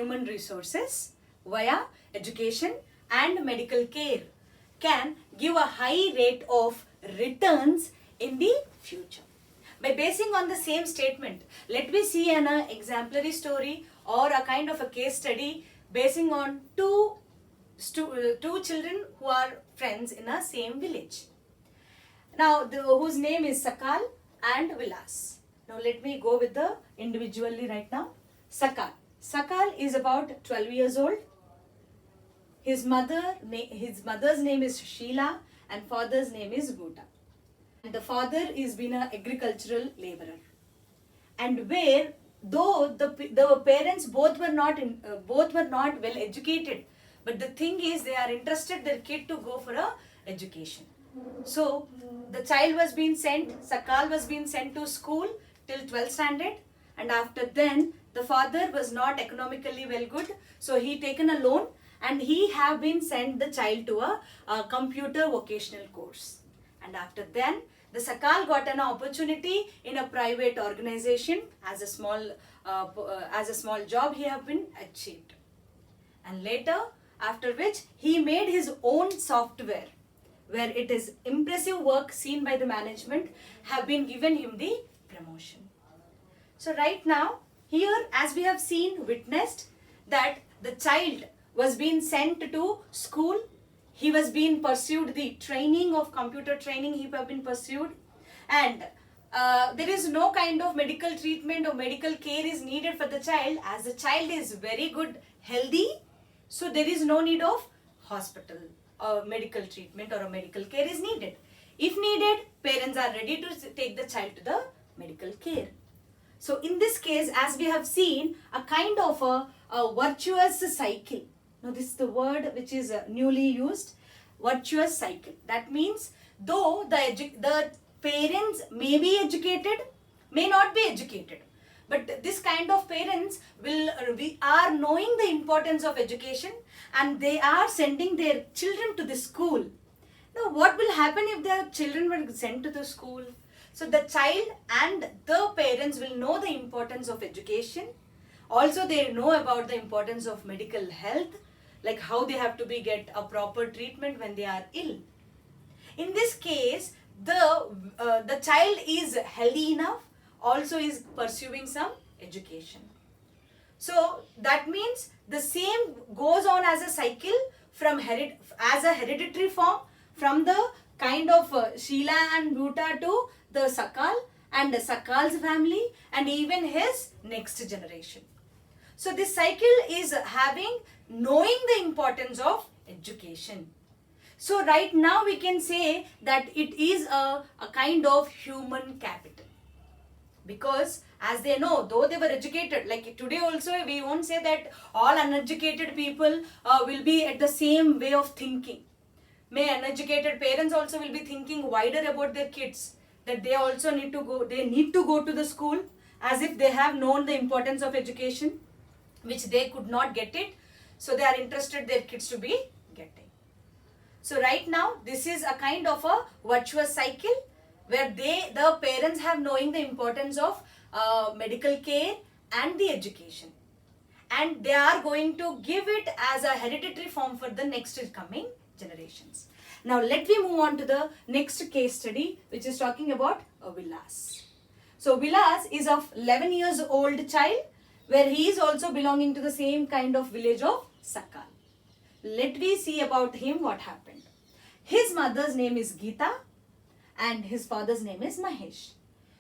human resources via education and medical care can give a high rate of returns in the future. By basing on the same statement, let me see an exemplary story or a kind of a case study basing on two children who are friends in a same village. Now, whose name is Sakal and Vilas. Now, let me go with the individually right now. Sakal. Sakal is about 12 years old. His mother's name is Sheila and father's name is Guta. And the father is been an agricultural laborer. And where though the parents both were not well educated, but the thing is they are interested their kid to go for a education. So the child was being sent, Sakal was being sent to school till 12th standard, and after then the father was not economically well good, so he taken a loan and he have been sent the child to a computer vocational course. And after then the Sakal got an opportunity in a private organization as a small job he have been achieved. And later, after which he made his own software where it is impressive work seen by the management have been given him the promotion. So right now, here as we have seen, witnessed that the child was being sent to school, he was being pursued the training of computer training, he have been pursued, and there is no kind of medical treatment or medical care is needed for the child as the child is very good, healthy, so there is no need of hospital or medical treatment or a medical care is needed. If needed, parents are ready to take the child to the medical care. So in this case, as we have seen, a kind of a virtuous cycle. Now this is the word which is newly used, virtuous cycle. That means though the parents may be educated, may not be educated, but this kind of parents we are knowing the importance of education and they are sending their children to the school. Now what will happen if their children were sent to the school? So the child and the parents will know the importance of education. Also they know about the importance of medical health, like how they have to get a proper treatment when they are ill. In this case, the child is healthy enough, also is pursuing some education. So that means the same goes on as a cycle from as a hereditary form from the kind of Sheila and Bhuta to the Sakal and the Sakal's family and even his next generation. So this cycle is knowing the importance of education. So right now we can say that it is a kind of human capital. Because as they know, though they were educated, like today also we won't say that all uneducated people will be at the same way of thinking. May uneducated parents also will be thinking wider about their kids, that they also need to go to the school as if they have known the importance of education, which they could not get it. So they are interested their kids to be getting. So right now this is a kind of a virtuous cycle where the parents have knowing the importance of medical care and the education. And they are going to give it as a hereditary form for the next coming generations. Now let me move on to the next case study, which is talking about Vilas. So Vilas is of 11 years old child where he is also belonging to the same kind of village of Sakal. Let me see about him what happened. His mother's name is Geeta and his father's name is Mahesh.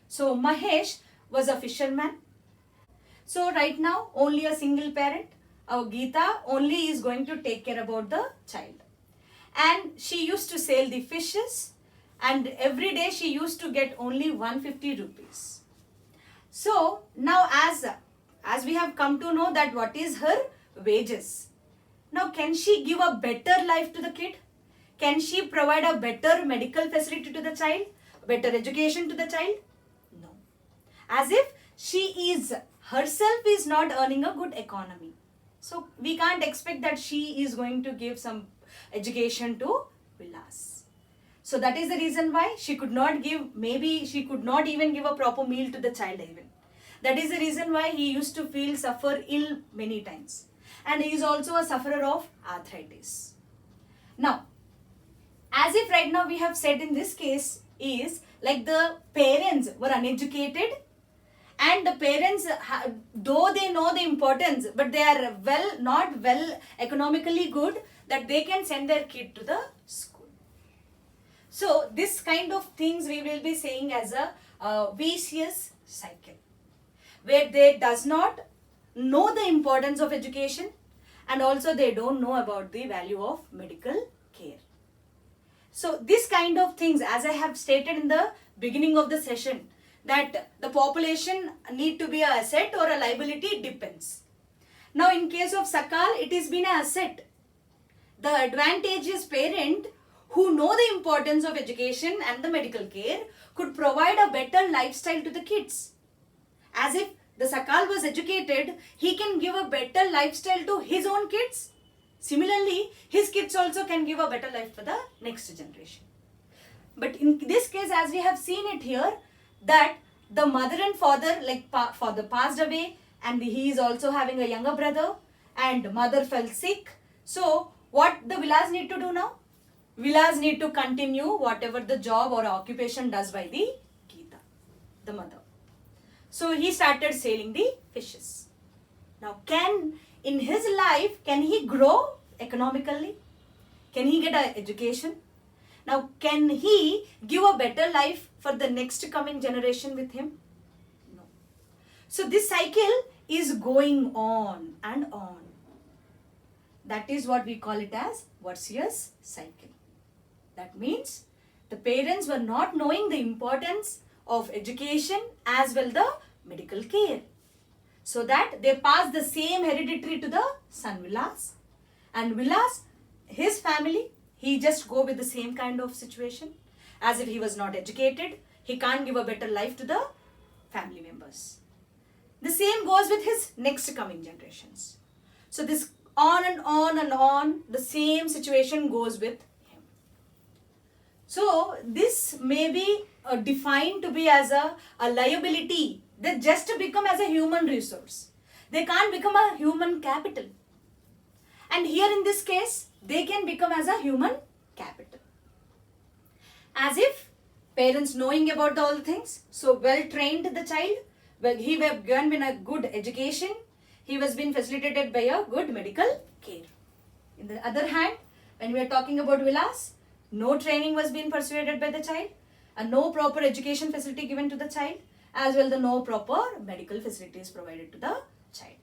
So Mahesh was a fisherman. So right now only a single parent, Geeta only is going to take care about the child. And she used to sell the fishes and every day she used to get only 150 rupees. So now as we have come to know that what is her wages. Now can she give a better life to the kid? Can she provide a better medical facility to the child? Better education to the child? No. As if she herself is not earning a good economy. So we can't expect that she is going to give some education to Vilas. So that is the reason why she could not give, maybe she could not even give a proper meal to the child even. That is the reason why he used to suffer ill many times. and he is also a sufferer of arthritis. Now, as if right now we have said in this case is like the parents were uneducated, and the parents, though they know the importance, but they are not well economically good that they can send their kid to the school. So this kind of things we will be saying as a vicious cycle, where they does not know the importance of education, and also they don't know about the value of medical care. So this kind of things, as I have stated in the beginning of the session, that the population need to be an asset or a liability depends. Now in case of Sakal, it has been an asset. The advantageous parent who know the importance of education and the medical care could provide a better lifestyle to the kids. As if the Sakal was educated, he can give a better lifestyle to his own kids. Similarly, his kids also can give a better life for the next generation. But in this case, as we have seen it here, that the mother and father, like father passed away, and he is also having a younger brother, and mother fell sick. So what the Vilas need to do now? Vilas need to continue whatever the job or occupation does by the Geeta, the mother. So he started selling the fishes. Now in his life, can he grow economically? Can he get an education? Now, can he give a better life for the next coming generation with him? No. So this cycle is going on and on. That is what we call it as vicious cycle. That means the parents were not knowing the importance of education as well the medical care. So that they pass the same hereditary to the son Vilas. And Vilas, his family, he just go with the same kind of situation. As if he was not educated, he can't give a better life to the family members. The same goes with his next coming generations. So this on and on and on, the same situation goes with him. So this may be defined to be as a liability. They just become as a human resource. They can't become a human capital. And here in this case, they can become as a human capital. As if parents knowing about all the things, so well trained the child, well, he was given a good education, he was being facilitated by a good medical care. In the other hand, when we are talking about Vilas, no training was being persuaded by the child, and no proper education facility given to the child, as well the no proper medical facilities provided to the child.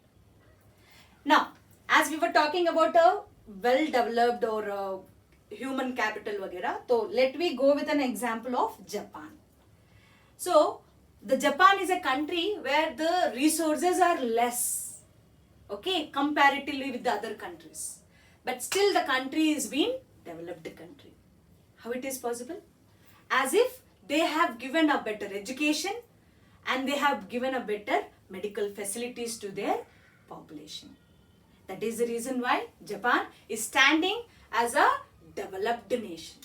Now, as we were talking about a well-developed or human capital vagera, so let me go with an example of Japan. So, the Japan is a country where the resources are less, okay, comparatively with the other countries. But still the country is being developed country. How it is possible? As if they have given a better education and they have given a better medical facilities to their population. That is the reason why Japan is standing as a developed nation.